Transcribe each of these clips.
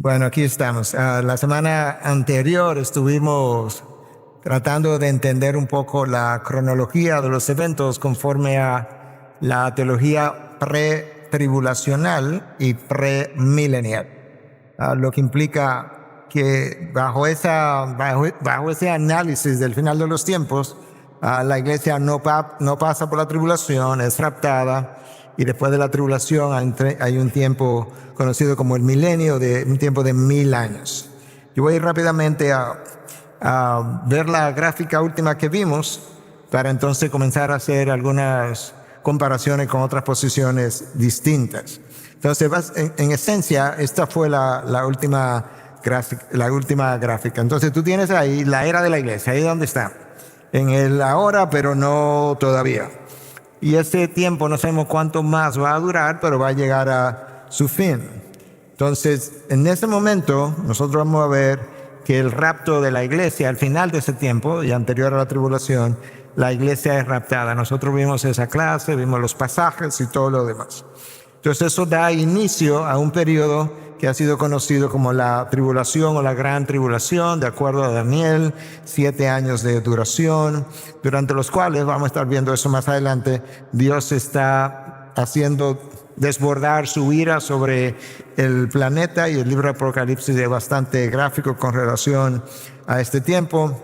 Bueno, aquí estamos. La semana anterior estuvimos tratando de entender un poco la cronología de los eventos conforme a la teología pretribulacional y premilenial, lo que implica que bajo ese análisis del final de los tiempos, la iglesia no pasa por la tribulación, es raptada, y después de la tribulación hay un tiempo conocido como el milenio, un tiempo de 1000 años. Yo voy rápidamente a ver la gráfica última que vimos para entonces comenzar a hacer algunas comparaciones con otras posiciones distintas. Entonces, en esencia, esta fue la última gráfica. Entonces, tú tienes ahí la era de la iglesia, ahí donde está, en el ahora, pero no todavía. Y ese tiempo no sabemos cuánto más va a durar, pero va a llegar a su fin. Entonces, en ese momento, nosotros vamos a ver que el rapto de la iglesia, al final de ese tiempo, y anterior a la tribulación, la iglesia es raptada. Nosotros vimos esa clase, vimos los pasajes y todo lo demás. Entonces, eso da inicio a un periodo que ha sido conocido como la tribulación o la gran tribulación, de acuerdo a Daniel, 7 años de duración, durante los cuales, vamos a estar viendo eso más adelante, Dios está haciendo desbordar su ira sobre el planeta, y el libro de Apocalipsis es bastante gráfico con relación a este tiempo.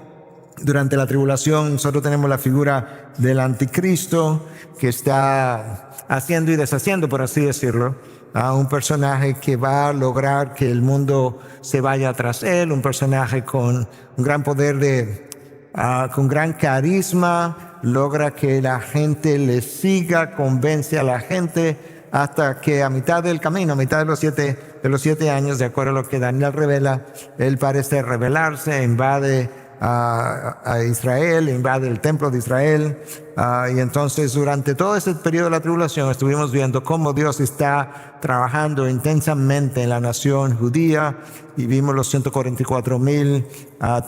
Durante la tribulación nosotros tenemos la figura del anticristo que está haciendo y deshaciendo, por así decirlo, a un personaje que va a lograr que el mundo se vaya tras él, un personaje con un gran poder con gran carisma, logra que la gente le siga, convence a la gente, hasta que a mitad del camino, a mitad de los siete años, de acuerdo a lo que Daniel revela, él parece rebelarse, invade a Israel, invade el templo de Israel, y entonces durante todo ese periodo de la tribulación estuvimos viendo cómo Dios está trabajando intensamente en la nación judía, y vimos los 144,000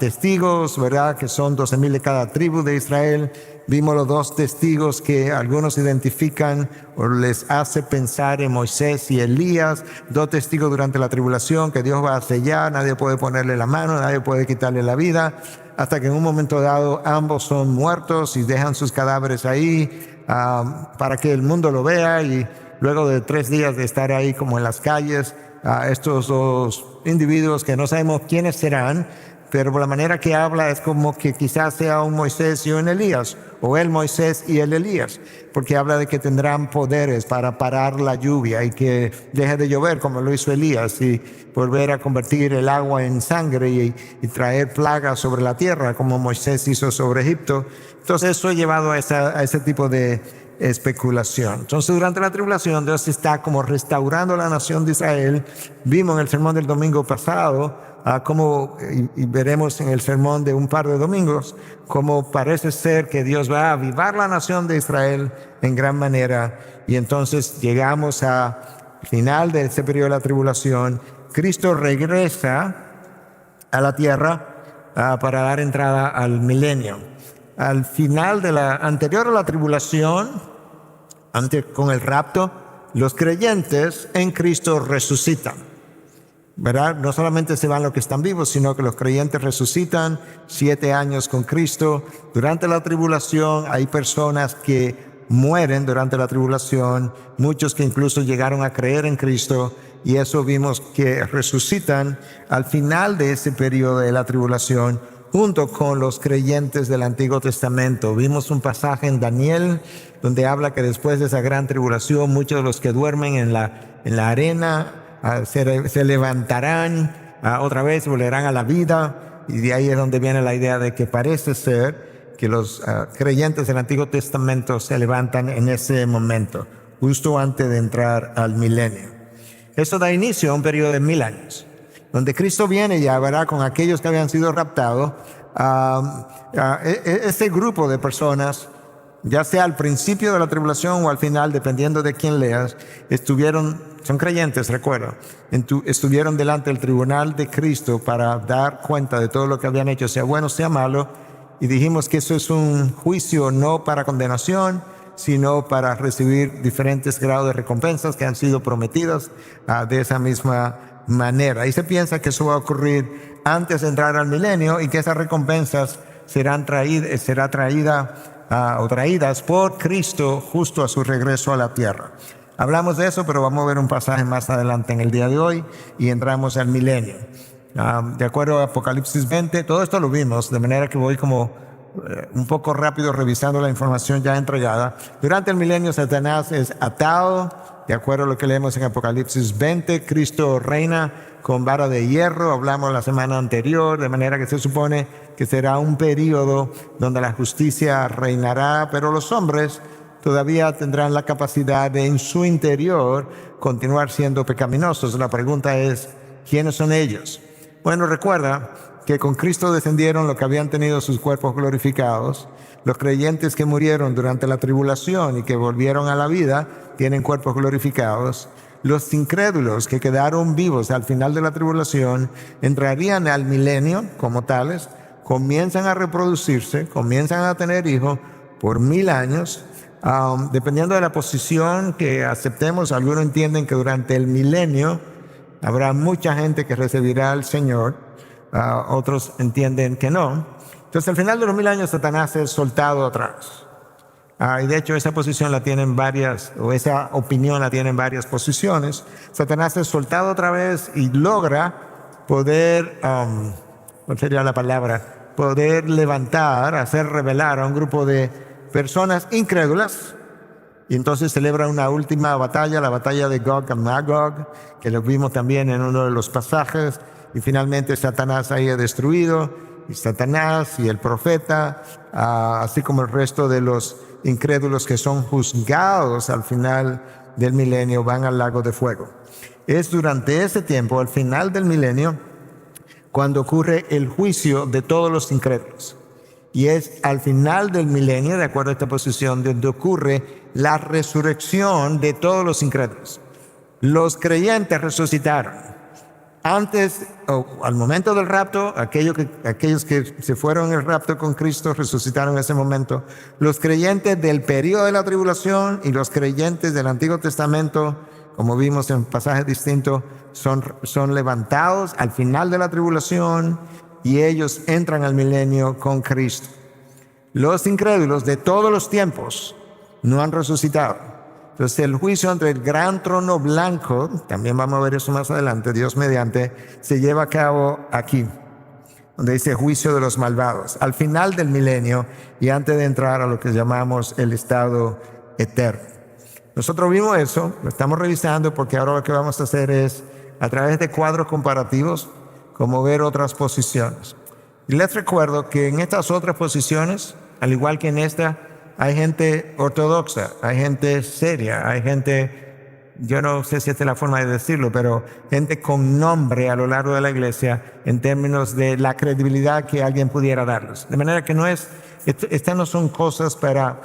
testigos, ¿verdad?, que son 12,000 de cada tribu de Israel. Vimos los 2 testigos que algunos identifican o les hace pensar en Moisés y Elías, 2 testigos durante la tribulación que Dios va a sellar, nadie puede ponerle la mano, nadie puede quitarle la vida, hasta que en un momento dado ambos son muertos y dejan sus cadáveres ahí para que el mundo lo vea, y luego de 3 días de estar ahí como en las calles, estos 2 individuos que no sabemos quiénes serán, pero por la manera que habla es como que quizás sea un Moisés y un Elías, o el Moisés y el Elías, porque habla de que tendrán poderes para parar la lluvia y que deje de llover como lo hizo Elías, y volver a convertir el agua en sangre y traer plagas sobre la tierra como Moisés hizo sobre Egipto. Entonces eso ha llevado a ese tipo de especulación. Entonces, durante la tribulación, Dios está como restaurando la nación de Israel. Vimos en el sermón del domingo pasado, y veremos en el sermón de un par de domingos, cómo parece ser que Dios va a avivar la nación de Israel en gran manera. Y entonces llegamos al final de ese periodo de la tribulación. Cristo regresa a la tierra para dar entrada al milenio. Al final anterior a la tribulación, con el rapto, los creyentes en Cristo resucitan, ¿verdad? No solamente se van los que están vivos, sino que los creyentes resucitan 7 años con Cristo. Durante la tribulación hay personas que mueren durante la tribulación, muchos que incluso llegaron a creer en Cristo, y eso vimos que resucitan al final de ese periodo de la tribulación, junto con los creyentes del Antiguo Testamento. Vimos un pasaje en Daniel donde habla que después de esa gran tribulación, muchos de los que duermen en la arena se levantarán otra vez, volverán a la vida, y de ahí es donde viene la idea de que parece ser que los creyentes del Antiguo Testamento se levantan en ese momento, justo antes de entrar al milenio. Eso da inicio a un periodo de 1000 años, donde Cristo viene ya, ¿verdad?, con aquellos que habían sido raptados. Este grupo de personas, ya sea al principio de la tribulación o al final, dependiendo de quién leas, son creyentes, recuerda, estuvieron delante del tribunal de Cristo para dar cuenta de todo lo que habían hecho, sea bueno, sea malo, y dijimos que eso es un juicio no para condenación, sino para recibir diferentes grados de recompensas que han sido prometidas de esa misma manera. Y se piensa que eso va a ocurrir antes de entrar al milenio y que esas recompensas serán traídas por Cristo justo a su regreso a la tierra. Hablamos de eso, pero vamos a ver un pasaje más adelante en el día de hoy y entramos al milenio. De acuerdo a Apocalipsis 20, todo esto lo vimos, de manera que voy como un poco rápido revisando la información ya entregada. Durante el milenio Satanás es atado, de acuerdo a lo que leemos en Apocalipsis 20, Cristo reina con vara de hierro, hablamos la semana anterior, de manera que se supone que será un periodo donde la justicia reinará, pero los hombres todavía tendrán la capacidad de en su interior continuar siendo pecaminosos. La pregunta es, ¿quiénes son ellos? Bueno, recuerda que con Cristo descendieron los que habían tenido sus cuerpos glorificados. Los creyentes que murieron durante la tribulación y que volvieron a la vida tienen cuerpos glorificados. Los incrédulos que quedaron vivos al final de la tribulación entrarían al milenio como tales, comienzan a reproducirse, comienzan a tener hijos por 1000 años. Dependiendo de la posición que aceptemos, algunos entienden que durante el milenio habrá mucha gente que recibirá al Señor, otros entienden que no. Entonces, al final de los 1000 años, Satanás es soltado atrás. Y de hecho, esa posición la tienen varias, o esa opinión la tienen varias posiciones. Satanás es soltado otra vez y logra poder, ¿cuál sería la palabra? Poder levantar, hacer rebelar a un grupo de personas incrédulas. Y entonces celebra una última batalla, la batalla de Gog y Magog, que lo vimos también en uno de los pasajes. Y finalmente Satanás ahí es destruido, y Satanás y el profeta, así como el resto de los incrédulos que son juzgados al final del milenio, van al lago de fuego. Es durante ese tiempo, al final del milenio, cuando ocurre el juicio de todos los incrédulos. Y es al final del milenio, de acuerdo a esta posición, donde ocurre la resurrección de todos los incrédulos. Los creyentes resucitaron. Antes, o al momento del rapto, aquellos que se fueron en el rapto con Cristo resucitaron en ese momento. Los creyentes del periodo de la tribulación y los creyentes del Antiguo Testamento, como vimos en pasajes distintos, son levantados al final de la tribulación y ellos entran al milenio con Cristo. Los incrédulos de todos los tiempos no han resucitado. Entonces el juicio entre el gran trono blanco, también vamos a ver eso más adelante, Dios mediante, se lleva a cabo aquí, donde dice juicio de los malvados, al final del milenio y antes de entrar a lo que llamamos el estado eterno. Nosotros vimos eso, lo estamos revisando porque ahora lo que vamos a hacer es, a través de cuadros comparativos, como ver otras posiciones. Y les recuerdo que en estas otras posiciones, al igual que en esta, hay gente ortodoxa, hay gente seria, hay gente, yo no sé si esta es la forma de decirlo, pero gente con nombre a lo largo de la iglesia en términos de la credibilidad que alguien pudiera darles. De manera que estas no son cosas para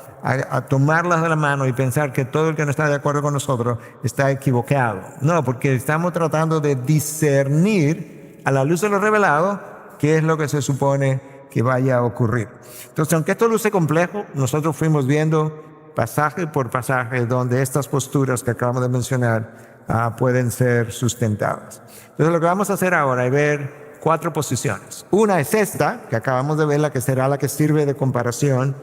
tomarlas de la mano y pensar que todo el que no está de acuerdo con nosotros está equivocado. No, porque estamos tratando de discernir a la luz de lo revelado qué es lo que se supone que vaya a ocurrir. Entonces, aunque esto luce complejo, nosotros fuimos viendo pasaje por pasaje donde estas posturas que acabamos de mencionar pueden ser sustentadas. Entonces, lo que vamos a hacer ahora es ver 4 posiciones. Una es esta, que acabamos de ver, la que será la que sirve de comparación,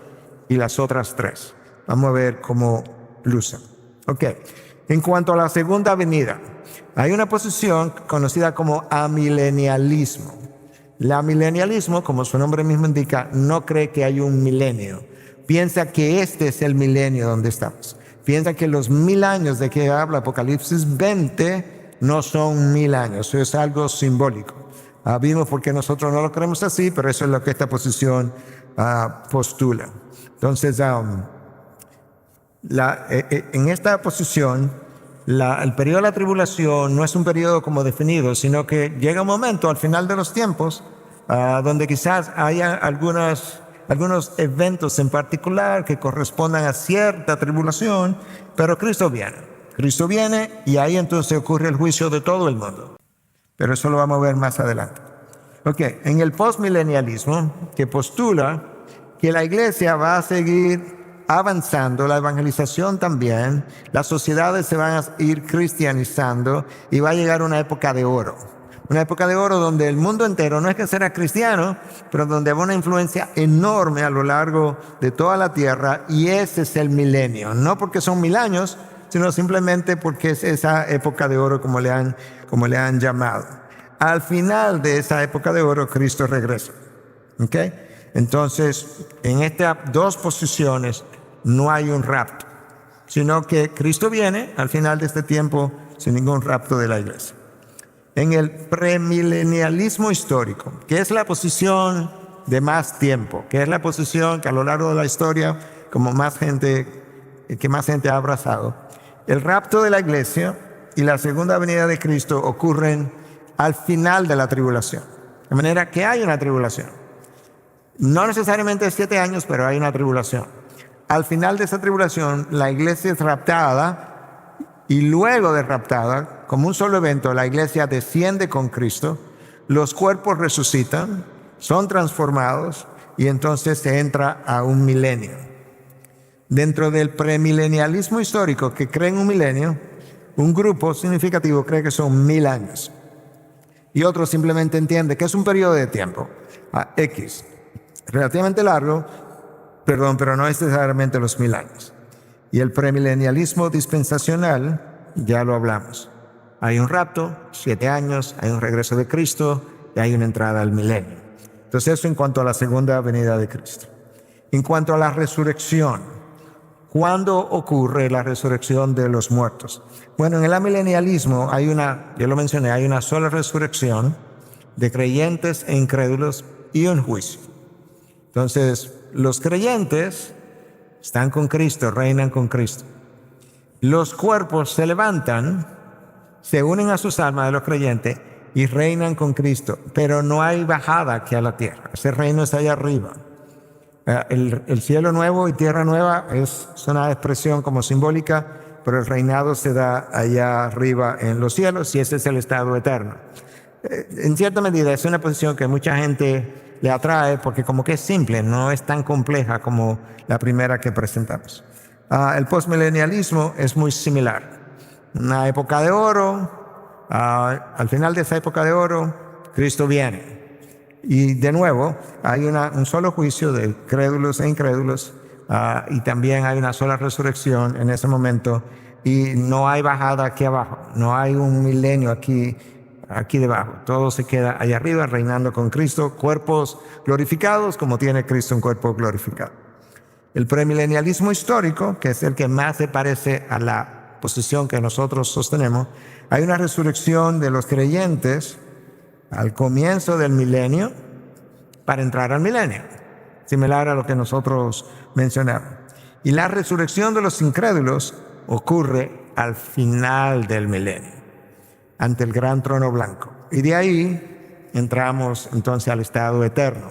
y las otras 3. Vamos a ver cómo lucen. Ok. En cuanto a la segunda venida, hay una posición conocida como amilenialismo. El amilenialismo, como su nombre mismo indica, no cree que hay un milenio. Piensa que este es el milenio donde estamos. Piensa que los 1000 años de que habla Apocalipsis 20 no son 1000 años. Eso es algo simbólico. Vimos por qué nosotros no lo creemos así, pero eso es lo que esta posición postula. Entonces, en esta posición, el periodo de la tribulación no es un periodo como definido, sino que llega un momento al final de los tiempos donde quizás haya algunos eventos en particular que correspondan a cierta tribulación, pero Cristo viene y ahí entonces ocurre el juicio de todo el mundo. Pero eso lo vamos a ver más adelante. Ok, en el postmilenialismo, que postula que la iglesia va a seguir avanzando, la evangelización también, las sociedades se van a ir cristianizando y va a llegar una época de oro. Una época de oro donde el mundo entero, no es que será cristiano, pero donde habrá una influencia enorme a lo largo de toda la tierra, y ese es el milenio. No porque son 1000 años, sino simplemente porque es esa época de oro como le han llamado. Al final de esa época de oro, Cristo regresa. ¿Ok? Entonces, en estas dos posiciones no hay un rapto, sino que Cristo viene al final de este tiempo sin ningún rapto de la iglesia. En el premilenialismo histórico, que es la posición de más tiempo, que es la posición que a lo largo de la historia que más gente ha abrazado, el rapto de la iglesia y la segunda venida de Cristo ocurren al final de la tribulación. De manera que hay una tribulación. No necesariamente 7 años, pero hay una tribulación. Al final de esa tribulación, la iglesia es raptada, y luego de raptada, como un solo evento, la iglesia desciende con Cristo, los cuerpos resucitan, son transformados, y entonces se entra a un milenio. Dentro del premilenialismo histórico, que cree en un milenio, un grupo significativo cree que son 1000 años. Y otro simplemente entiende que es un periodo de tiempo, X, relativamente largo, pero no necesariamente los 1000 años. Y el premilenialismo dispensacional, ya lo hablamos. Hay un rapto, 7 años, hay un regreso de Cristo y hay una entrada al milenio. Entonces eso en cuanto a la segunda venida de Cristo. En cuanto a la resurrección, ¿cuándo ocurre la resurrección de los muertos? Bueno, en el amilenialismo yo lo mencioné, hay una sola resurrección de creyentes e incrédulos y un juicio. Entonces, los creyentes están con Cristo, reinan con Cristo. Los cuerpos se levantan, se unen a sus almas de los creyentes y reinan con Cristo, pero no hay bajada aquí a la tierra. Ese reino está allá arriba. El cielo nuevo y tierra nueva es una expresión como simbólica, pero el reinado se da allá arriba en los cielos y ese es el estado eterno. En cierta medida es una posición que mucha gente le atrae porque como que es simple, no es tan compleja como la primera que presentamos. El postmilenialismo es muy similar. Una época de oro, al final de esa época de oro, Cristo viene. Y de nuevo, hay un solo juicio de crédulos e incrédulos, y también hay una sola resurrección en ese momento, y no hay bajada aquí abajo, no hay un milenio aquí debajo. Todo se queda allá arriba reinando con Cristo, cuerpos glorificados como tiene Cristo un cuerpo glorificado. El premilenialismo histórico, que es el que más se parece a la posición que nosotros sostenemos, hay una resurrección de los creyentes al comienzo del milenio para entrar al milenio, similar a lo que nosotros mencionamos. Y la resurrección de los incrédulos ocurre al final del milenio, ante el gran trono blanco. Y de ahí entramos entonces al estado eterno.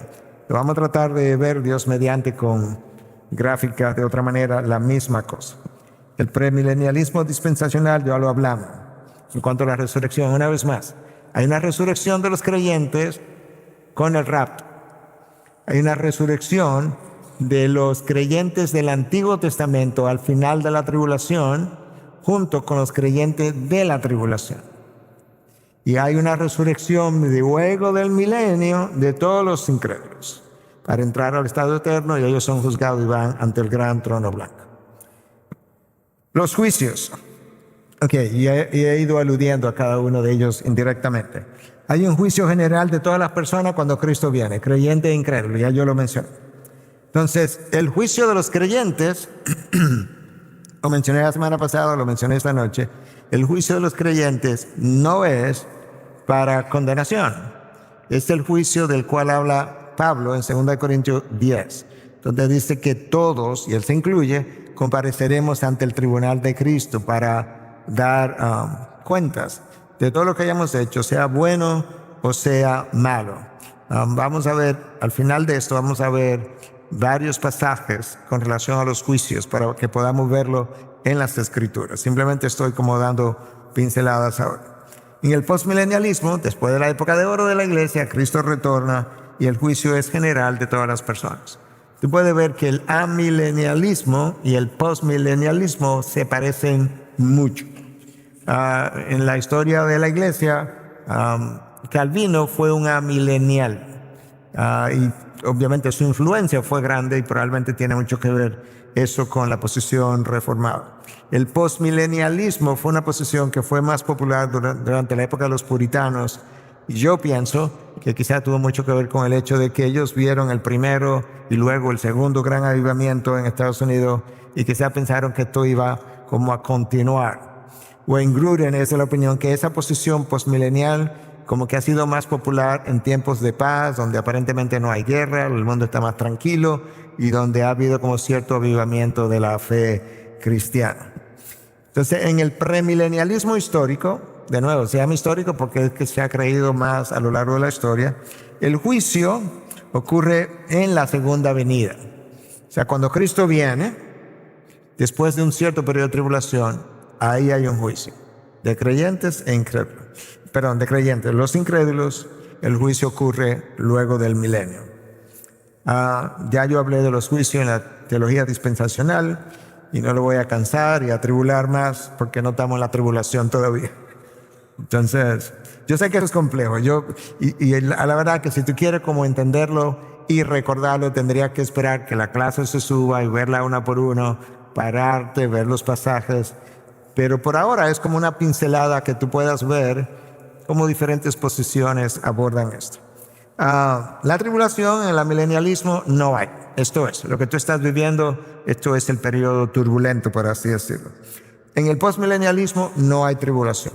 Lo vamos a tratar de ver, Dios mediante, con gráfica de otra manera, la misma cosa. El premilenialismo dispensacional ya lo hablamos. En cuanto a la resurrección, una vez más, hay una resurrección de los creyentes con el rapto. Hay una resurrección de los creyentes del Antiguo Testamento al final de la tribulación, junto con los creyentes de la tribulación. Y hay una resurrección luego del milenio de todos los incrédulos, para entrar al estado eterno, y ellos son juzgados y van ante el gran trono blanco. Los juicios. Y he ido aludiendo a cada uno de ellos indirectamente. Hay un juicio general de todas las personas cuando Cristo viene, creyente e incrédulo, ya yo lo mencioné. Entonces, el juicio de los creyentes, lo mencioné la semana pasada, lo mencioné esta noche, el juicio de los creyentes no es para condenación. Es el juicio del cual habla Pablo en 2 Corintios 10, donde dice que todos, y él se incluye, compareceremos ante el tribunal de Cristo para dar cuentas de todo lo que hayamos hecho, sea bueno o sea malo. Vamos a ver, al final de esto, vamos a ver varios pasajes con relación a los juicios para que podamos verlo en las Escrituras. Simplemente estoy como dando pinceladas ahora. En el postmilenialismo, después de la época de oro de la iglesia, Cristo retorna y el juicio es general de todas las personas. tú puedes ver que el amilenialismo y el postmilenialismo se parecen mucho. En la historia de la iglesia, Calvino fue un amilenial. Y obviamente su influencia fue grande y probablemente tiene mucho que ver eso con la posición reformada. El postmilenialismo fue una posición que fue más popular durante la época de los puritanos. Y yo pienso que quizá tuvo mucho que ver con el hecho de que ellos vieron el primero y luego el segundo gran avivamiento en Estados Unidos y quizá pensaron que esto iba como a continuar. Wayne Grudem es de la opinión que esa posición postmilenial como que ha sido más popular en tiempos de paz, donde aparentemente no hay guerra, el mundo está más tranquilo y donde ha habido como cierto avivamiento de la fe cristiana. Entonces, en el premilenialismo histórico, de nuevo, se llama histórico porque es que se ha creído más a lo largo de la historia, el juicio ocurre en la segunda venida. O sea, cuando Cristo viene, después de un cierto periodo de tribulación, ahí hay un juicio de creyentes e incrédulos. Perdón, de creyentes. Los incrédulos, el juicio ocurre luego del milenio. Ya yo hablé de los juicios en la teología dispensacional y no lo voy a cansar y atribular más porque no estamos en la tribulación todavía. Entonces, yo sé que eso es complejo. A la verdad que si tú quieres como entenderlo y recordarlo, tendría que esperar que la clase se suba y verla una por uno, pararte, ver los pasajes. Pero por ahora es como una pincelada que tú puedas ver cómo diferentes posiciones abordan esto. La tribulación en el milenialismo no hay. Esto es, lo que tú estás viviendo, esto es el periodo turbulento, por así decirlo. En el postmilenialismo no hay tribulación.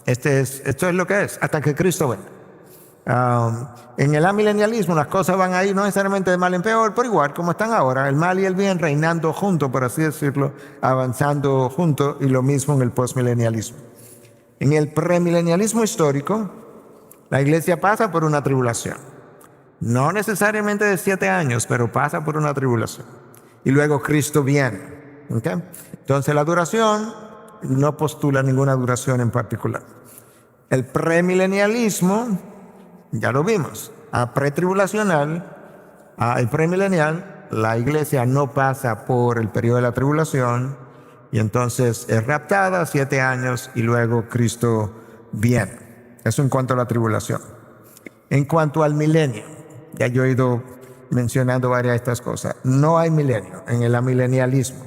Esto es lo que es, hasta que Cristo venga. En el amilenialismo las cosas van a ir no necesariamente de mal en peor, pero igual como están ahora, el mal y el bien reinando juntos, por así decirlo, avanzando juntos, y lo mismo en el postmilenialismo. En el premilenialismo histórico, la iglesia pasa por una tribulación. No necesariamente de 7 años, pero pasa por una tribulación. Y luego Cristo viene. ¿Okay? Entonces la duración no postula ninguna duración en particular. El premilenialismo, ya lo vimos, pretribulacional, el premilenial, la iglesia no pasa por el periodo de la tribulación y entonces es raptada 7 años y luego Cristo viene. Eso en cuanto a la tribulación. En cuanto al milenio, ya yo he ido mencionando varias de estas cosas. No hay milenio en el amilenialismo.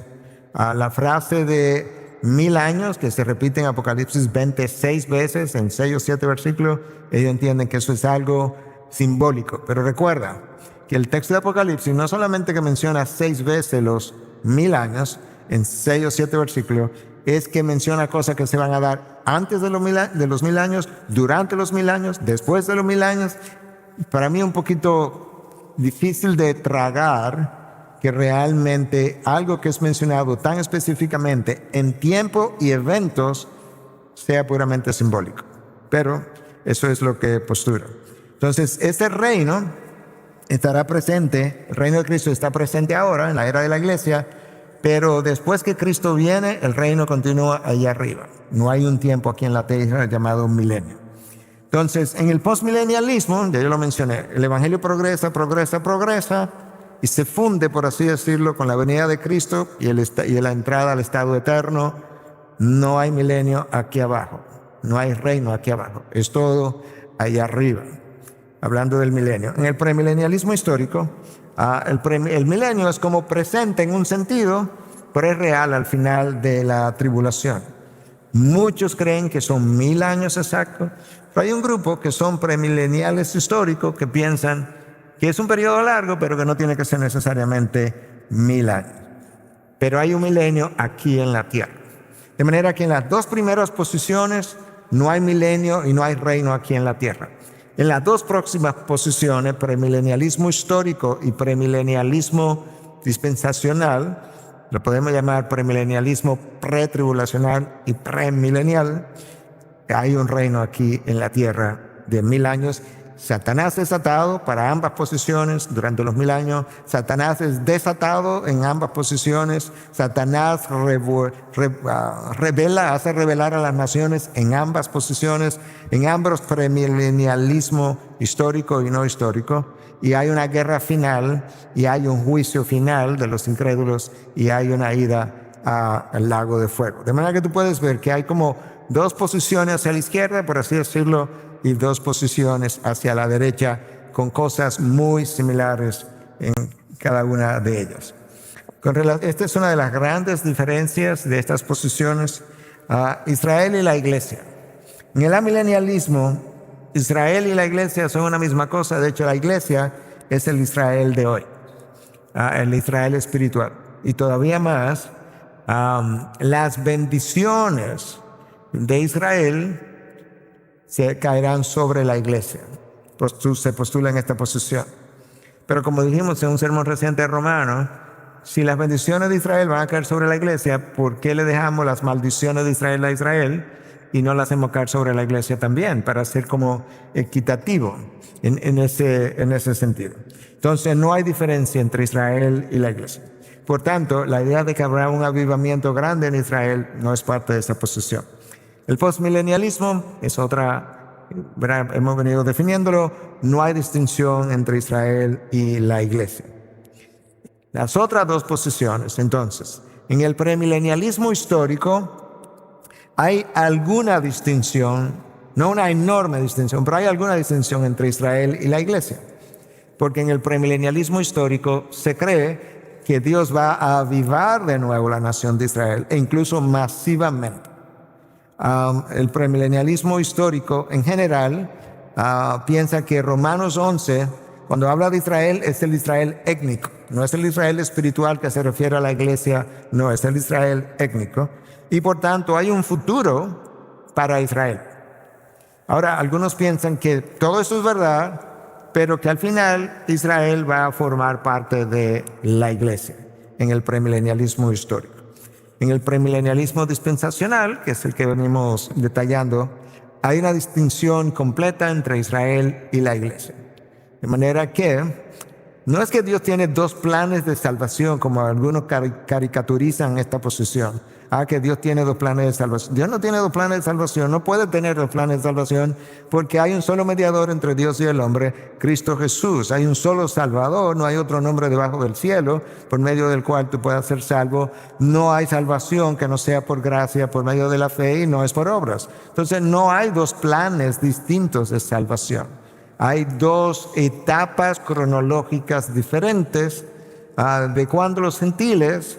La frase de 1000 años, que se repite en Apocalipsis 26 veces, en 6 o 7 versículos, ellos entienden que eso es algo simbólico. Pero recuerda que el texto de Apocalipsis no solamente que menciona 6 veces los 1000 años, en 6 o 7 versículos, es que menciona cosas que se van a dar antes de los 1000 años, durante los 1000 años, después de los 1000 años. Para mí un poquito difícil de tragar que realmente algo que es mencionado tan específicamente en tiempo y eventos sea puramente simbólico. Pero eso es lo que postura. Entonces, este reino estará presente, el reino de Cristo está presente ahora en la era de la iglesia, pero después que Cristo viene, el reino continúa allá arriba. No hay un tiempo aquí en la tierra llamado milenio. Entonces, en el postmilenialismo, ya yo lo mencioné, el evangelio progresa y se funde, por así decirlo, con la venida de Cristo y la entrada al estado eterno. No hay milenio aquí abajo, no hay reino aquí abajo, es todo allá arriba. Hablando del milenio. En el premilenialismo histórico, el milenio es como presente en un sentido, pero es real al final de la tribulación. Muchos creen que son 1000 años exactos, pero hay un grupo que son premileniales históricos que piensan que es un periodo largo, pero que no tiene que ser necesariamente 1000 años. Pero hay un milenio aquí en la tierra. De manera que en las dos primeras posiciones no hay milenio y no hay reino aquí en la tierra. En las dos próximas posiciones, premilenialismo histórico y premilenialismo dispensacional, lo podemos llamar premilenialismo pretribulacional y premilenial, hay un reino aquí en la tierra de 1000 años. Satanás es atado para ambas posiciones durante los 1000 años. Satanás es desatado en ambas posiciones. Satanás hace revelar a las naciones en ambas posiciones, en ambos premilenialismo histórico y no histórico. y hay una guerra final, y hay un juicio final de los incrédulos, y hay una ida al lago de fuego. De manera que tú puedes ver que hay como dos posiciones hacia la izquierda, por así decirlo, y dos posiciones hacia la derecha, con cosas muy similares en cada una de ellas. Esta es una de las grandes diferencias de estas posiciones, Israel y la iglesia. En el amilenialismo, Israel y la iglesia son una misma cosa. De hecho, la iglesia es el Israel de hoy, el Israel espiritual. Y todavía más, las bendiciones de Israel se caerán sobre la iglesia. Se postula en esta posición. Pero como dijimos en un sermón reciente de Romanos, si las bendiciones de Israel van a caer sobre la iglesia, ¿por qué le dejamos las maldiciones de Israel a Israel y no las hacemos caer sobre la iglesia también? Para ser como equitativo en ese sentido. Entonces no hay diferencia entre Israel y la iglesia. Por tanto, la idea de que habrá un avivamiento grande en Israel no es parte de esa posición. El postmilenialismo es otra, hemos venido definiéndolo, no hay distinción entre Israel y la iglesia. Las otras dos posiciones, entonces, en el premilenialismo histórico hay alguna distinción, no una enorme distinción, pero hay alguna distinción entre Israel y la iglesia. Porque en el premilenialismo histórico se cree que Dios va a avivar de nuevo la nación de Israel, e incluso masivamente. El premilenialismo histórico en general piensa que Romanos 11, cuando habla de Israel, es el Israel étnico. No es el Israel espiritual que se refiere a la iglesia, no, es el Israel étnico. Y por tanto hay un futuro para Israel. Ahora, algunos piensan que todo eso es verdad, pero que al final Israel va a formar parte de la iglesia en el premilenialismo histórico. En el premilenialismo dispensacional, que es el que venimos detallando, hay una distinción completa entre Israel y la iglesia. De manera que no es que Dios tiene dos planes de salvación, como algunos caricaturizan esta posición. Que Dios tiene dos planes de salvación. Dios no tiene dos planes de salvación, no puede tener dos planes de salvación, porque hay un solo mediador entre Dios y el hombre, Cristo Jesús. Hay un solo Salvador, no hay otro nombre debajo del cielo por medio del cual tú puedas ser salvo. No hay salvación que no sea por gracia, por medio de la fe, y no es por obras. Entonces no hay dos planes distintos de salvación. Hay dos etapas cronológicas diferentes de cuando los gentiles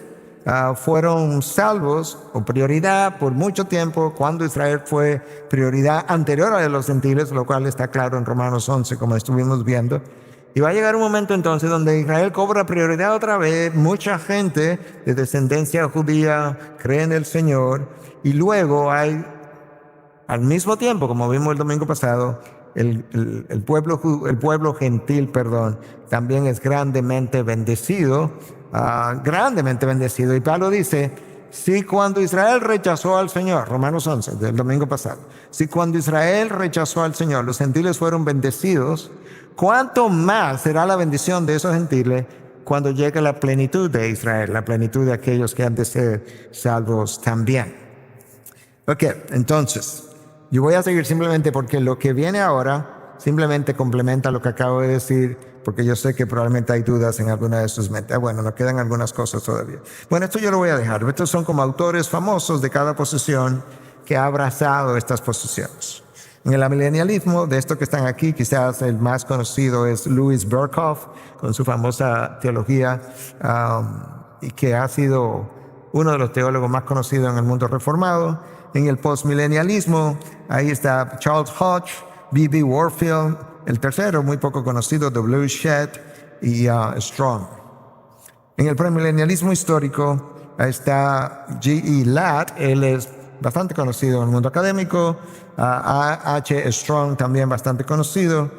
fueron salvos o prioridad por mucho tiempo, cuando Israel fue prioridad anterior a los gentiles, lo cual está claro en Romanos 11, como estuvimos viendo. Y va a llegar un momento entonces donde Israel cobra prioridad otra vez, mucha gente de descendencia judía cree en el Señor, y luego hay, al mismo tiempo, como vimos el domingo pasado, el pueblo gentil, también es grandemente bendecido, Y Pablo dice, si cuando Israel rechazó al Señor, Romanos 11, del domingo pasado, si cuando Israel rechazó al Señor, los gentiles fueron bendecidos, ¿cuánto más será la bendición de esos gentiles cuando llegue la plenitud de Israel, la plenitud de aquellos que han de ser salvos también? Ok, entonces, yo voy a seguir simplemente porque lo que viene ahora simplemente complementa lo que acabo de decir, porque yo sé que probablemente hay dudas en alguna de sus mentes. Bueno, nos quedan algunas cosas todavía. Bueno, esto yo lo voy a dejar. Estos son como autores famosos de cada posición que ha abrazado estas posiciones. En el amilenialismo, de estos que están aquí, quizás el más conocido es Louis Berkhof, con su famosa teología, y que ha sido uno de los teólogos más conocidos en el mundo reformado. En el postmilenialismo, ahí está Charles Hodge, B.B. Warfield, el tercero, muy poco conocido, W. Shedd y Strong. En el premilenialismo histórico está G.E. Ladd, él es bastante conocido en el mundo académico, H. Strong también bastante conocido.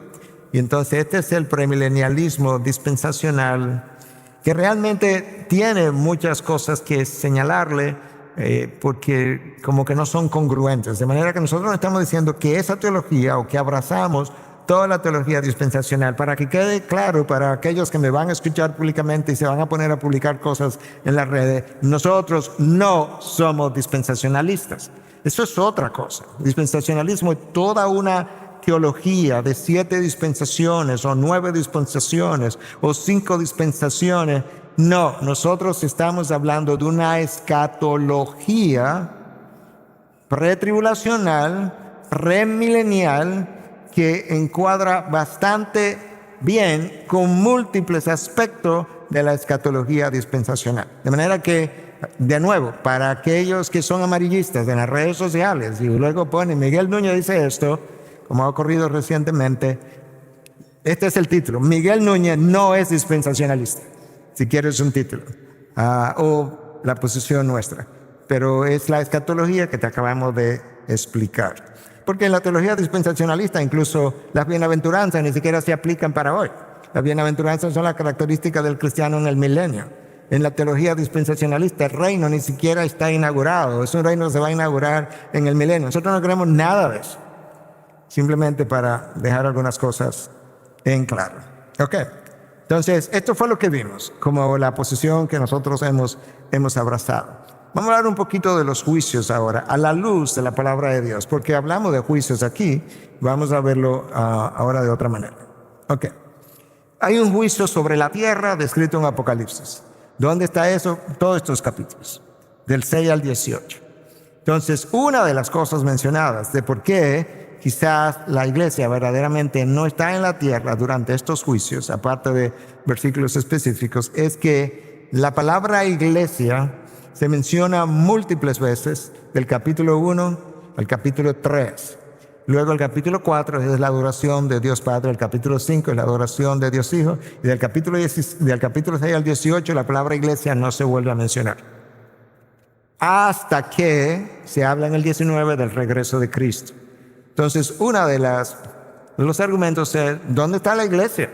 Y entonces este es el premilenialismo dispensacional, que realmente tiene muchas cosas que señalarle, porque como que no son congruentes. De manera que nosotros no estamos diciendo que esa teología o que abrazamos toda la teología dispensacional, para que quede claro para aquellos que me van a escuchar públicamente y se van a poner a publicar cosas en las redes, nosotros no somos dispensacionalistas. Eso es otra cosa. Dispensacionalismo es toda una teología de 7 dispensaciones o 9 dispensaciones o 5 dispensaciones. No, nosotros estamos hablando de una escatología pretribulacional, premilenial, que encuadra bastante bien con múltiples aspectos de la escatología dispensacional. De manera que, de nuevo, para aquellos que son amarillistas en las redes sociales y luego ponen Miguel Núñez dice esto, como ha ocurrido recientemente, este es el título: Miguel Núñez no es dispensacionalista, si quieres un título, o la posición nuestra, pero es la escatología que te acabamos de explicar. Porque en la teología dispensacionalista incluso las bienaventuranzas ni siquiera se aplican para hoy. Las bienaventuranzas son las características del cristiano en el milenio. En la teología dispensacionalista el reino ni siquiera está inaugurado. Es un reino que se va a inaugurar en el milenio. Nosotros no queremos nada de eso. Simplemente para dejar algunas cosas en claro. Ok. Entonces, esto fue lo que vimos, como la posición que nosotros hemos abrazado. Vamos a hablar un poquito de los juicios ahora, a la luz de la palabra de Dios, porque hablamos de juicios aquí, vamos a verlo ahora de otra manera. Ok. Hay un juicio sobre la tierra descrito en Apocalipsis. ¿Dónde está eso? Todos estos capítulos, del 6 al 18. Entonces, una de las cosas mencionadas de por qué quizás la iglesia verdaderamente no está en la tierra durante estos juicios, aparte de versículos específicos, es que la palabra iglesia se menciona múltiples veces, del capítulo 1 al capítulo 3. Luego el capítulo 4 es la adoración de Dios Padre, el capítulo 5 es la adoración de Dios Hijo, y del capítulo 6 al 18 la palabra iglesia no se vuelve a mencionar. Hasta que se habla en el 19 del regreso de Cristo. Entonces, uno de los argumentos es, ¿dónde está la iglesia?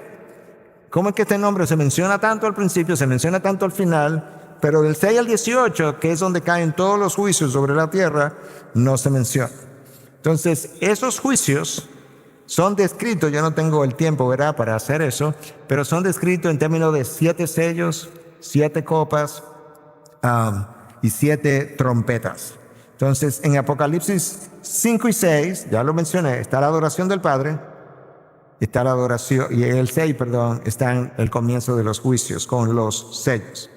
¿Cómo es que este nombre se menciona tanto al principio, se menciona tanto al final, pero del 6 al 18, que es donde caen todos los juicios sobre la tierra, no se menciona? Entonces, esos juicios son descritos, yo no tengo el tiempo, ¿verdad?, para hacer eso, pero son descritos en términos de 7 sellos, 7 copas y 7 trompetas. Entonces, en Apocalipsis 5 y 6, ya lo mencioné, está la adoración del Padre, está la adoración, y en el 6, está en el comienzo de los juicios con los sellos.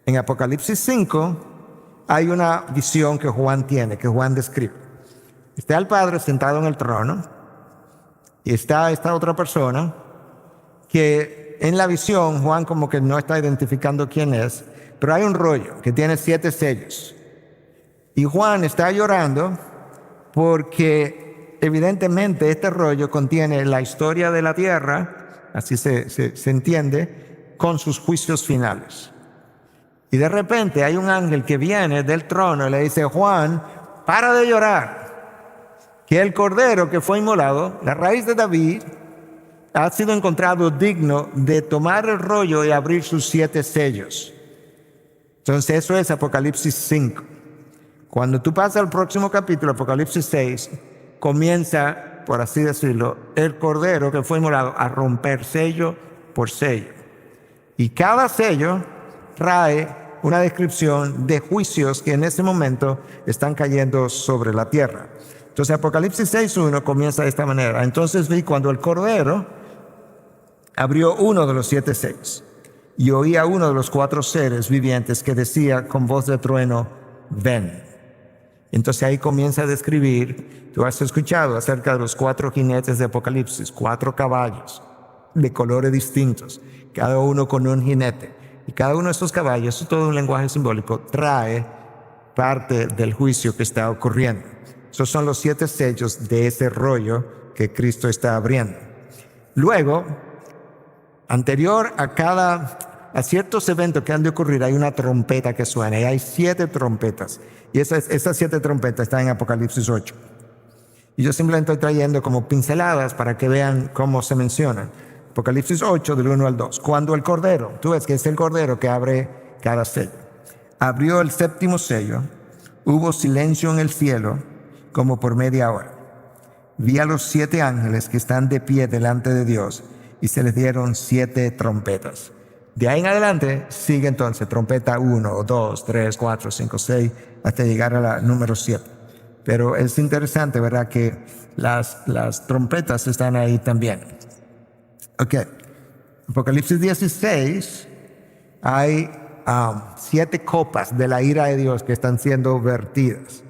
En Apocalipsis 5 hay una visión que Juan tiene, que Juan describe. Está el Padre sentado en el trono y está esta otra persona que en la visión Juan como que no está identificando quién es, pero hay un rollo que tiene 7 sellos. Y Juan está llorando porque evidentemente este rollo contiene la historia de la tierra, así se entiende, con sus juicios finales. Y de repente hay un ángel que viene del trono y le dice: Juan, para de llorar, que el cordero que fue inmolado, la raíz de David, ha sido encontrado digno de tomar el rollo y abrir sus 7 sellos. Entonces eso es Apocalipsis 5. Cuando tú pasas al próximo capítulo, Apocalipsis 6, comienza, por así decirlo, el cordero que fue inmolado a romper sello por sello. Y cada sello trae una descripción de juicios que en ese momento están cayendo sobre la tierra. Entonces Apocalipsis 6:1 comienza de esta manera: entonces vi cuando el cordero abrió uno de los 7 sellos y oí a uno de los 4 seres vivientes que decía con voz de trueno: ven. Entonces ahí comienza a describir, tú has escuchado acerca de los 4 jinetes de Apocalipsis, 4 caballos de colores distintos, cada uno con un jinete. Y cada uno de estos caballos, es todo un lenguaje simbólico, trae parte del juicio que está ocurriendo. Esos son los 7 sellos de ese rollo que Cristo está abriendo. Luego, anterior a ciertos eventos que han de ocurrir, hay una trompeta que suena, y hay 7 trompetas. Y esas 7 trompetas están en Apocalipsis 8. Y yo simplemente estoy trayendo como pinceladas para que vean cómo se mencionan. Apocalipsis 8, del 1 al 2. Cuando el cordero, tú ves que es el cordero que abre cada sello, abrió el 7º sello, hubo silencio en el cielo como por media hora. Vi a los 7 ángeles que están de pie delante de Dios y se les dieron 7 trompetas. De ahí en adelante sigue entonces trompeta 1, 2, 3, 4, 5, 6, hasta llegar a la número 7. Pero es interesante, ¿verdad?, que las trompetas están ahí también. Ok, Apocalipsis 16, hay 7 copas de la ira de Dios que están siendo vertidas.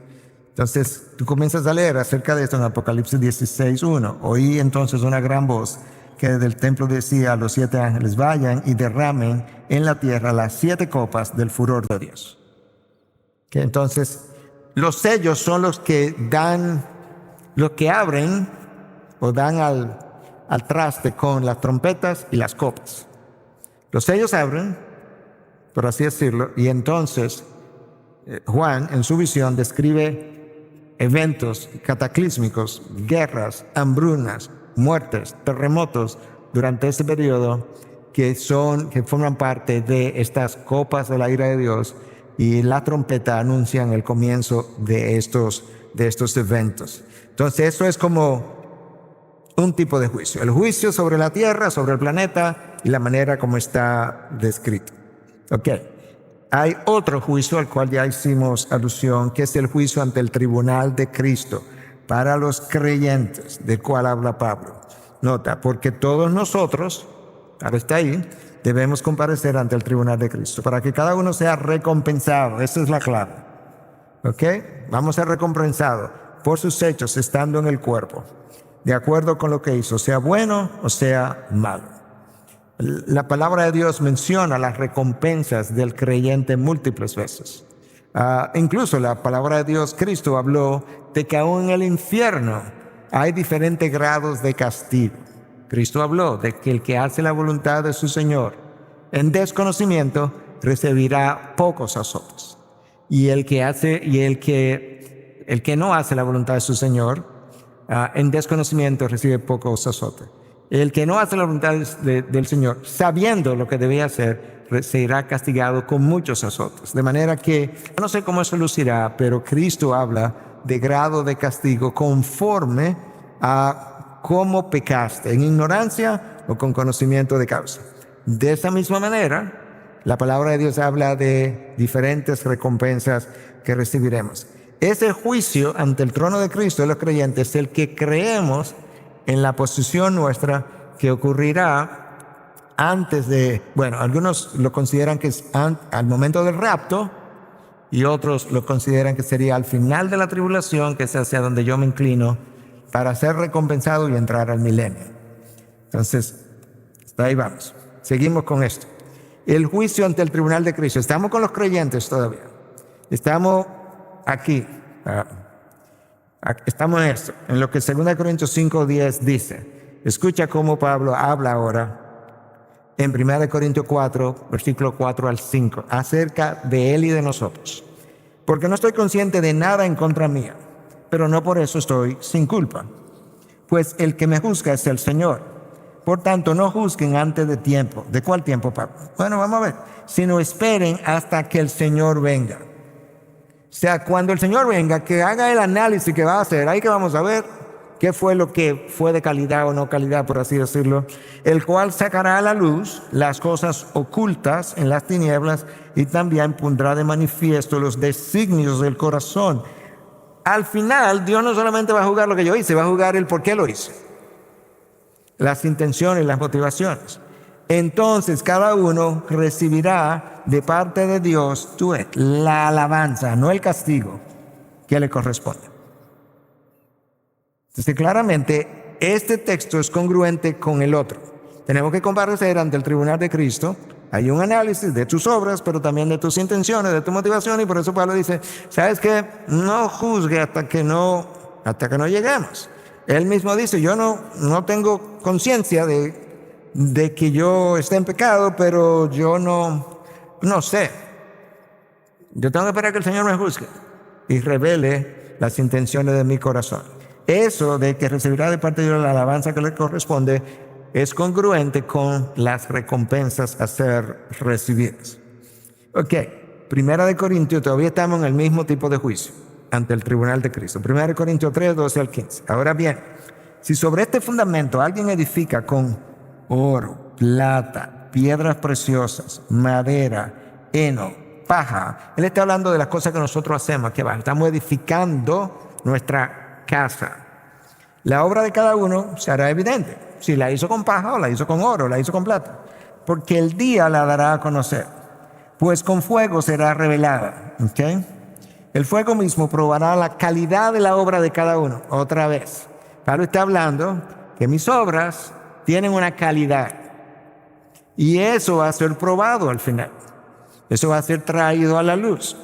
Entonces tú comienzas a leer acerca de esto en Apocalipsis 16:1. Oí entonces una gran voz que desde el templo decía a los 7 ángeles: vayan y derramen en la tierra las 7 copas del furor de Dios. Que entonces los sellos son los que dan, los que abren o dan al traste con las trompetas y las copas. Los sellos abren, por así decirlo, y entonces Juan en su visión describe eventos cataclísmicos, guerras, hambrunas, muertes, terremotos durante ese periodo que forman parte de estas copas de la ira de Dios, y la trompeta anuncian el comienzo de estos eventos. Entonces eso es como un tipo de juicio, el juicio sobre la tierra, sobre el planeta y la manera como está descrito. Ok. Hay otro juicio al cual ya hicimos alusión, que es el juicio ante el tribunal de Cristo para los creyentes, del cual habla Pablo. Nota, porque todos nosotros, ahora está ahí, debemos comparecer ante el tribunal de Cristo para que cada uno sea recompensado. Esa es la clave. ¿Ok? Vamos a ser recompensados por sus hechos estando en el cuerpo, de acuerdo con lo que hizo, sea bueno o sea malo. La palabra de Dios menciona las recompensas del creyente múltiples veces. Incluso la palabra de Dios, Cristo habló de que aún en el infierno hay diferentes grados de castigo. Cristo habló de que el que hace la voluntad de su Señor en desconocimiento recibirá pocos azotes. Y el que no hace la voluntad de su Señor en desconocimiento recibe pocos azotes. El que no hace la voluntad del Señor, sabiendo lo que debía hacer, se irá castigado con muchos azotes. De manera que, no sé cómo eso lucirá, pero Cristo habla de grado de castigo conforme a cómo pecaste, en ignorancia o con conocimiento de causa. De esa misma manera, la palabra de Dios habla de diferentes recompensas que recibiremos. Ese juicio ante el trono de Cristo de los creyentes es el que creemos en la posición nuestra, que ocurrirá antes de, bueno, algunos lo consideran que es al momento del rapto, y otros lo consideran que sería al final de la tribulación, que es hacia donde yo me inclino, para ser recompensado y entrar al milenio. Entonces, hasta ahí vamos. Seguimos con esto. El juicio ante el tribunal de Cristo. Estamos con los creyentes todavía. Estamos aquí. Estamos en esto, en lo que 2 Corintios 5:10 dice. Escucha cómo Pablo habla ahora en 1 Corintios 4, versículo 4 al 5, acerca de él y de nosotros. Porque no estoy consciente de nada en contra mía, pero no por eso estoy sin culpa. Pues el que me juzga es el Señor. Por tanto, no juzguen antes de tiempo. ¿De cuál tiempo, Pablo? Bueno, vamos a ver. Sino esperen hasta que el Señor venga. O sea, cuando el Señor venga, que haga el análisis que va a hacer, ahí que vamos a ver qué fue lo que fue de calidad o no calidad, por así decirlo, el cual sacará a la luz las cosas ocultas en las tinieblas y también pondrá de manifiesto los designios del corazón. Al final, Dios no solamente va a juzgar lo que yo hice, va a juzgar el por qué lo hice, las intenciones, las motivaciones. Entonces cada uno recibirá de parte de Dios la alabanza, no el castigo que le corresponde. Entonces claramente este texto es congruente con el otro. Tenemos que comparecer ante el tribunal de Cristo. Hay un análisis de tus obras, pero también de tus intenciones, de tu motivación, y por eso Pablo dice, ¿sabes qué? No juzgue hasta que no lleguemos. Él mismo dice, yo no tengo conciencia de que yo esté en pecado, pero yo no sé. Yo tengo que esperar que el Señor me juzgue y revele las intenciones de mi corazón. Eso de que recibirá de parte de Dios la alabanza que le corresponde es congruente con las recompensas a ser recibidas. Ok, 1 Corintios, todavía estamos en el mismo tipo de juicio ante el tribunal de Cristo. 1 Corintios 3, 12 al 15. Ahora bien, si sobre este fundamento alguien edifica con oro, plata, piedras preciosas, madera, heno, paja. Él está hablando de las cosas que nosotros hacemos, que estamos edificando nuestra casa. La obra de cada uno será evidente, si la hizo con paja o la hizo con oro, o la hizo con plata, porque el día la dará a conocer, pues con fuego será revelada. ¿Okay? El fuego mismo probará la calidad de la obra de cada uno. Otra vez, Pablo está hablando que mis obras tienen una calidad y eso va a ser probado al final. Eso va a ser traído a la luz.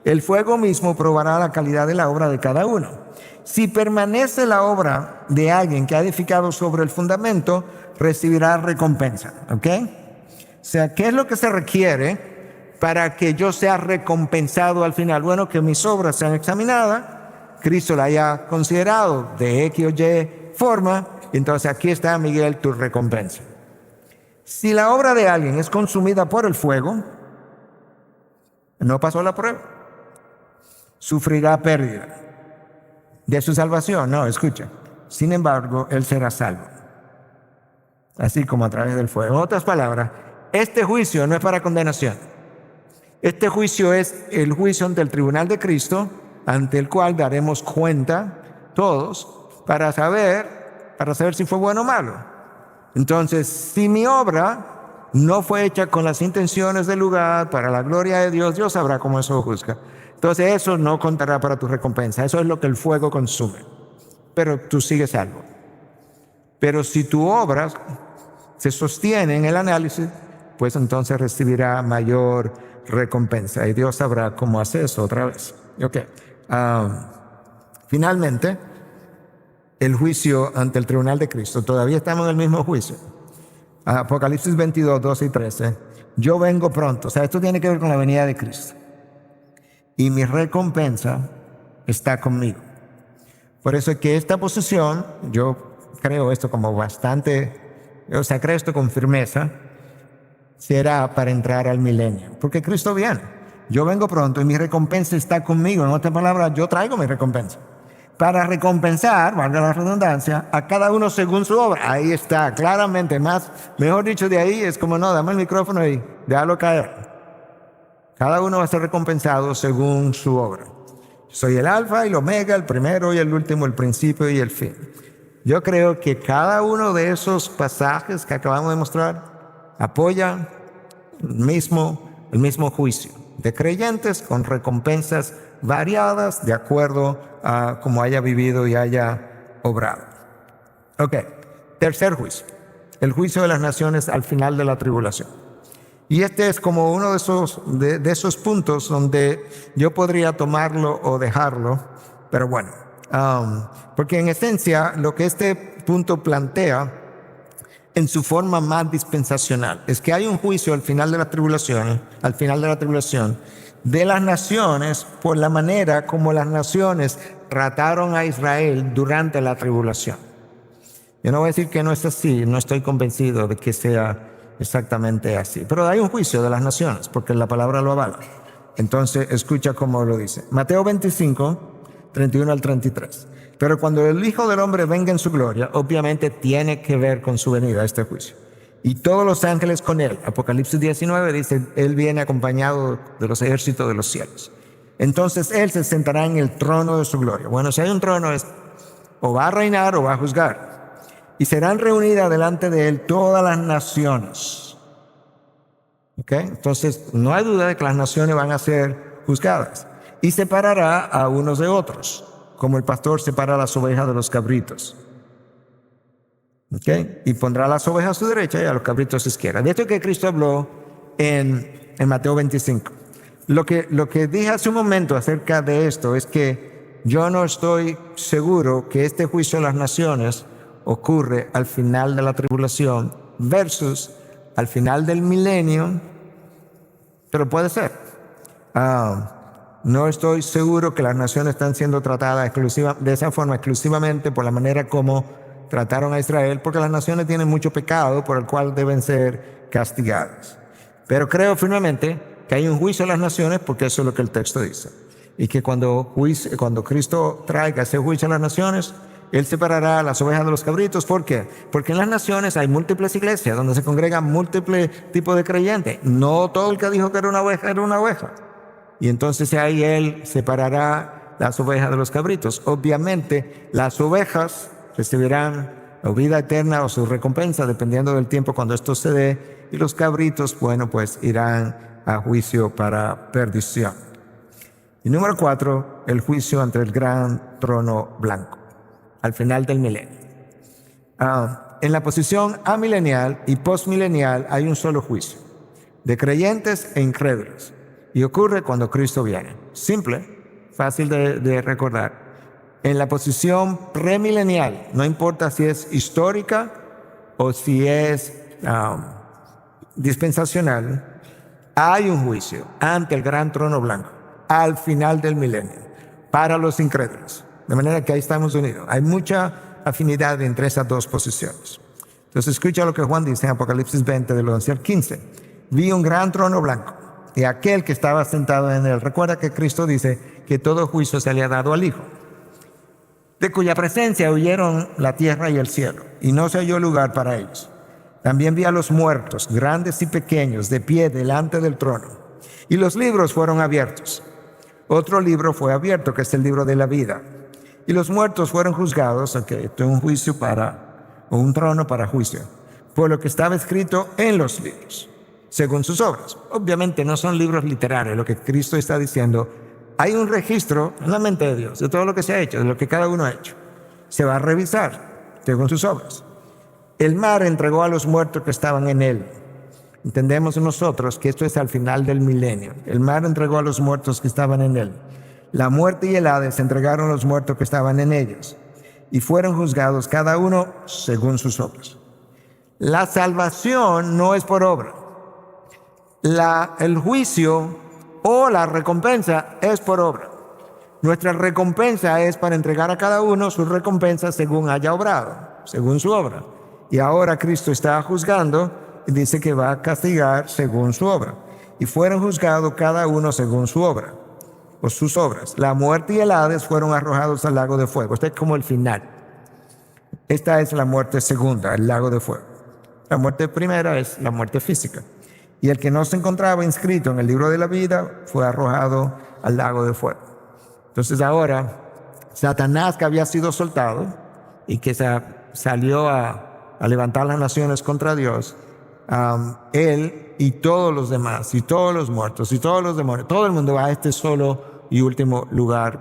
El fuego mismo probará la calidad de la obra de cada uno. Si permanece la obra de alguien que ha edificado sobre el fundamento, recibirá recompensa. ¿Ok? O sea, ¿qué es lo que se requiere para que yo sea recompensado al final? Bueno, que mis obras sean examinadas, Cristo la haya considerado de X o Y forma, y entonces aquí está, Miguel, tu recompensa. Si la obra de alguien es consumida por el fuego, no pasó la prueba, sufrirá pérdida de su salvación. No, escucha, sin embargo, él será salvo, así como a través del fuego. En otras palabras, este juicio no es para condenación. Este juicio es el juicio ante el tribunal de Cristo, ante el cual daremos cuenta todos para saber si fue bueno o malo. Entonces, si mi obra no fue hecha con las intenciones del lugar, para la gloria de Dios, Dios sabrá cómo eso juzga. Entonces, eso no contará para tu recompensa. Eso es lo que el fuego consume. Pero tú sigues salvo. Pero si tu obra se sostiene en el análisis, pues entonces recibirá mayor recompensa. Y Dios sabrá cómo hacer eso otra vez. Okay. Finalmente, el juicio ante el tribunal de Cristo. Todavía estamos en el mismo juicio. Apocalipsis 22, 12 y 13. Yo vengo pronto. O sea, esto tiene que ver con la venida de Cristo. Y mi recompensa está conmigo. Por eso es que esta posición, yo creo esto como bastante, o sea, creo esto con firmeza, será para entrar al milenio. Porque Cristo viene. Yo vengo pronto y mi recompensa está conmigo. En otras palabras, yo traigo mi recompensa. Para recompensar, valga la redundancia, a cada uno según su obra. Ahí está, claramente. Mejor dicho, de ahí es como, no, dame el micrófono y déjalo caer. Cada uno va a ser recompensado según su obra. Soy el alfa y el omega, el primero y el último, el principio y el fin. Yo creo que cada uno de esos pasajes que acabamos de mostrar apoya el mismo juicio de creyentes con recompensas variadas de acuerdo a cómo haya vivido y haya obrado. Ok, tercer juicio, el juicio de las naciones al final de la tribulación. Y este es como uno de esos puntos donde yo podría tomarlo o dejarlo, pero bueno, porque en esencia lo que este punto plantea en su forma más dispensacional es que hay un juicio al final de la tribulación, de las naciones por la manera como las naciones trataron a Israel durante la tribulación. Yo no voy a decir que no es así, no estoy convencido de que sea exactamente así, pero hay un juicio de las naciones porque la palabra lo avala. Entonces escucha cómo lo dice. Mateo 25, 31 al 33. Pero cuando el Hijo del Hombre venga en su gloria, obviamente tiene que ver con su venida este juicio. Y todos los ángeles con él. Apocalipsis 19 dice, él viene acompañado de los ejércitos de los cielos. Entonces él se sentará en el trono de su gloria. Bueno, si hay un trono es o va a reinar o va a juzgar. Y serán reunidas delante de él todas las naciones. ¿Ok? Entonces no hay duda de que las naciones van a ser juzgadas. Y separará a unos de otros, como el pastor separa las ovejas de los cabritos. ¿Okay? Y pondrá las ovejas a su derecha y a los cabritos a su izquierda. De hecho que Cristo habló en Mateo 25. Lo que dije hace un momento acerca de esto es que yo no estoy seguro que este juicio de las naciones ocurre al final de la tribulación versus al final del milenio, pero puede ser. No estoy seguro que las naciones están siendo tratadas de esa forma exclusivamente por la manera como trataron a Israel, porque las naciones tienen mucho pecado por el cual deben ser castigadas. Pero creo firmemente que hay un juicio a las naciones porque eso es lo que el texto dice. Y que cuando Cristo traiga ese juicio a las naciones, Él separará las ovejas de los cabritos. ¿Por qué? Porque en las naciones hay múltiples iglesias donde se congregan múltiples tipos de creyentes. No todo el que dijo que era una oveja era una oveja. Y entonces ahí Él separará las ovejas de los cabritos. Obviamente, las ovejas recibirán o vida eterna o su recompensa, dependiendo del tiempo cuando esto se dé, y los cabritos, bueno, pues irán a juicio para perdición. Y número 4, el juicio ante el gran trono blanco, al final del milenio. En la posición amilenial y postmilenial hay un solo juicio, de creyentes e incrédulos, y ocurre cuando Cristo viene. Simple, fácil de recordar. En la posición premilenial, no importa si es histórica o si es dispensacional, hay un juicio ante el gran trono blanco al final del milenio para los incrédulos. De manera que ahí estamos unidos. Hay mucha afinidad entre esas dos posiciones. Entonces escucha lo que Juan dice en Apocalipsis 20, del 11 al 15. Vi un gran trono blanco y aquel que estaba sentado en él. Recuerda que Cristo dice que todo juicio se le ha dado al Hijo, de cuya presencia huyeron la tierra y el cielo, y no se halló lugar para ellos. También vi a los muertos, grandes y pequeños, de pie delante del trono, y los libros fueron abiertos. Otro libro fue abierto, que es el libro de la vida, y los muertos fueron juzgados, esto es un juicio o un trono para juicio, por lo que estaba escrito en los libros, según sus obras. Obviamente no son libros literarios, lo que Cristo está diciendo. Hay un registro en la mente de Dios de todo lo que se ha hecho, de lo que cada uno ha hecho. Se va a revisar según sus obras. El mar entregó a los muertos que estaban en él. Entendemos nosotros que esto es al final del milenio. El mar entregó a los muertos que estaban en él. La muerte y el Hades entregaron a los muertos que estaban en ellos, y fueron juzgados cada uno según sus obras. La salvación no es por obra. El juicio o la recompensa es por obra. Nuestra recompensa es para entregar a cada uno su recompensa según haya obrado, según su obra. Y ahora Cristo está juzgando y dice que va a castigar según su obra. Y fueron juzgados cada uno según su obra o sus obras. La muerte y el Hades fueron arrojados al lago de fuego. Este es como el final. Esta es la muerte segunda, el lago de fuego. La muerte primera es la muerte física. Y el que no se encontraba inscrito en el libro de la vida fue arrojado al lago de fuego. Entonces ahora, Satanás, que había sido soltado y que salió a levantar las naciones contra Dios, él y todos los demás, y todos los muertos, y todos los demonios, todo el mundo va a este solo y último lugar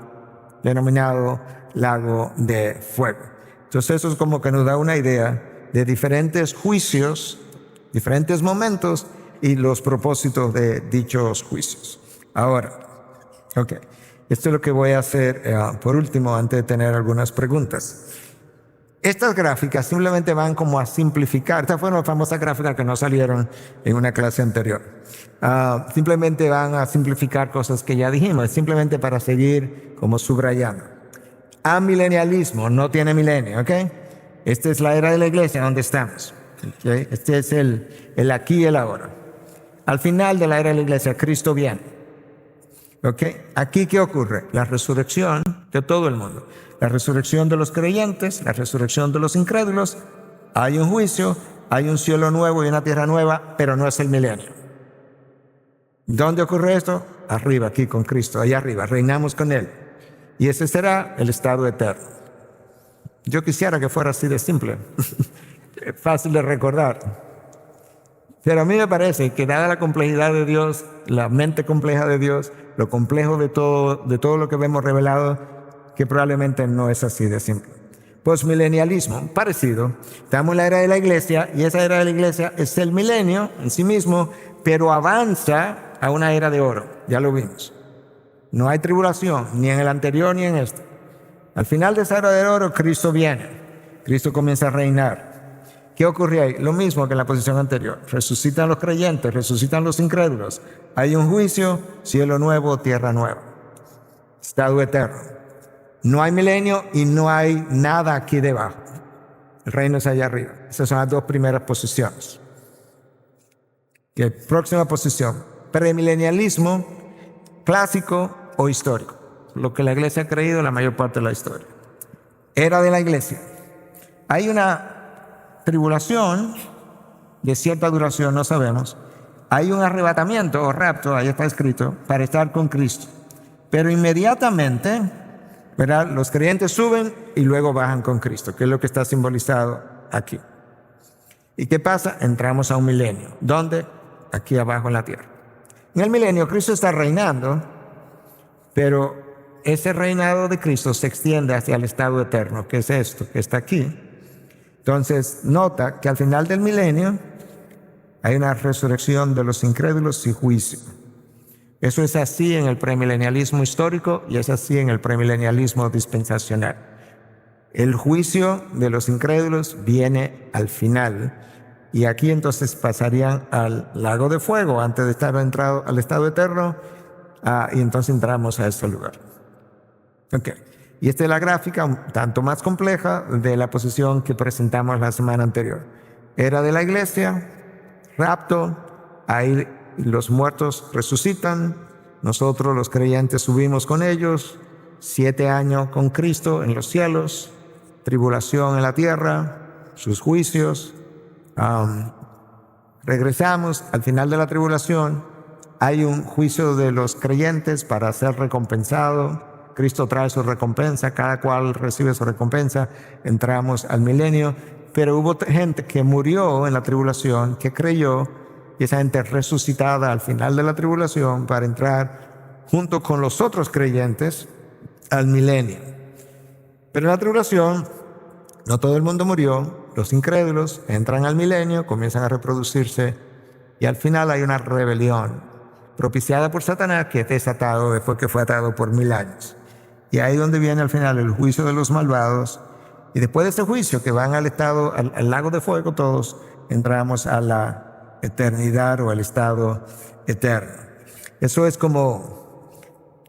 denominado lago de fuego. Entonces eso es como que nos da una idea de diferentes juicios, diferentes momentos y los propósitos de dichos juicios. Ahora, esto es lo que voy a hacer por último, antes de tener algunas preguntas. Estas gráficas simplemente van como a simplificar. Esta fue una famosa gráfica que no salieron en una clase anterior. Simplemente van a simplificar cosas que ya dijimos, simplemente para seguir como subrayando. Amilenialismo, no tiene milenio, ¿ok? Esta es la era de la iglesia donde estamos. ¿Okay? Este es el aquí y el ahora. Al final de la era de la iglesia, Cristo viene. Aquí, ¿qué ocurre? La resurrección de todo el mundo. La resurrección de los creyentes, la resurrección de los incrédulos. Hay un juicio, hay un cielo nuevo y una tierra nueva, pero no es el milenio. ¿Dónde ocurre esto? Arriba, aquí con Cristo, allá arriba. Reinamos con Él. Y ese será el estado eterno. Yo quisiera que fuera así de simple. Fácil de recordar. Pero a mí me parece que dada la complejidad de Dios, la mente compleja de Dios, lo complejo de todo lo que vemos revelado, que probablemente no es así de simple. Postmilenialismo, parecido. Estamos en la era de la iglesia y esa era de la iglesia es el milenio en sí mismo, pero avanza a una era de oro. Ya lo vimos. No hay tribulación, ni en el anterior ni en este. Al final de esa era de oro, Cristo viene. Cristo comienza a reinar. ¿Qué ocurre ahí? Lo mismo que en la posición anterior. Resucitan los creyentes, resucitan los incrédulos. Hay un juicio, cielo nuevo, tierra nueva. Estado eterno. No hay milenio y no hay nada aquí debajo. El reino es allá arriba. Esas son las dos primeras posiciones. Próxima posición. Premilenialismo, clásico o histórico. Lo que la iglesia ha creído la mayor parte de la historia. Era de la iglesia. Hay una tribulación de cierta duración, no sabemos. Hay un arrebatamiento o rapto, ahí está escrito, para estar con Cristo. Pero inmediatamente ¿verdad? Los creyentes suben y luego bajan con Cristo, que es lo que está simbolizado aquí. ¿Y qué pasa? Entramos a un milenio. ¿Dónde? Aquí abajo en la tierra. En el milenio Cristo está reinando, pero ese reinado de Cristo se extiende hacia el estado eterno, que es esto, que está aquí. Entonces, nota que al final del milenio hay una resurrección de los incrédulos y juicio. Eso es así en el premilenialismo histórico y es así en el premilenialismo dispensacional. El juicio de los incrédulos viene al final y aquí entonces pasarían al lago de fuego antes de estar entrado al estado eterno y entonces entramos a este lugar. Okay. Y esta es la gráfica un tanto más compleja de la posición que presentamos la semana anterior. Era de la iglesia, rapto, ahí los muertos resucitan, nosotros los creyentes subimos con ellos, 7 años con Cristo en los cielos, tribulación en la tierra, sus juicios, regresamos al final de la tribulación, hay un juicio de los creyentes para ser recompensado, Cristo trae su recompensa, cada cual recibe su recompensa, entramos al milenio, pero hubo gente que murió en la tribulación, que creyó, y esa gente resucitada al final de la tribulación para entrar junto con los otros creyentes al milenio. Pero en la tribulación no todo el mundo murió, los incrédulos entran al milenio, comienzan a reproducirse y al final hay una rebelión propiciada por Satanás que es desatado después que fue atado por 1000 años. Y ahí donde viene al final el juicio de los malvados. Y después de ese juicio que van al lago de fuego todos, entramos a la eternidad o al estado eterno. Eso es como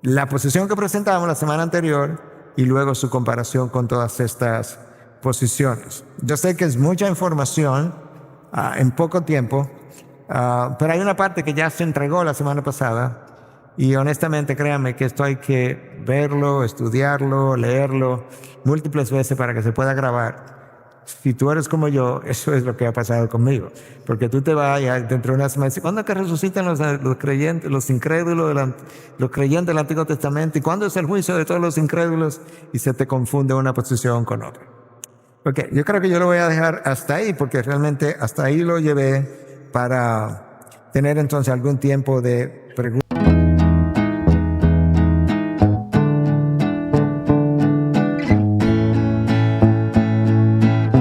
la posición que presentamos la semana anterior y luego su comparación con todas estas posiciones. Yo sé que es mucha información en poco tiempo, pero hay una parte que ya se entregó la semana pasada y honestamente créanme que esto hay que verlo, estudiarlo, leerlo múltiples veces para que se pueda grabar. Si tú eres como yo, eso es lo que ha pasado conmigo. Porque tú te vas dentro de una semana y dices, ¿cuándo es que resucitan los creyentes, los incrédulos, los creyentes del Antiguo Testamento? ¿Y cuándo es el juicio de todos los incrédulos? Y se te confunde una posición con otra. Ok, yo creo que yo lo voy a dejar hasta ahí, porque realmente hasta ahí lo llevé para tener entonces algún tiempo de preguntas.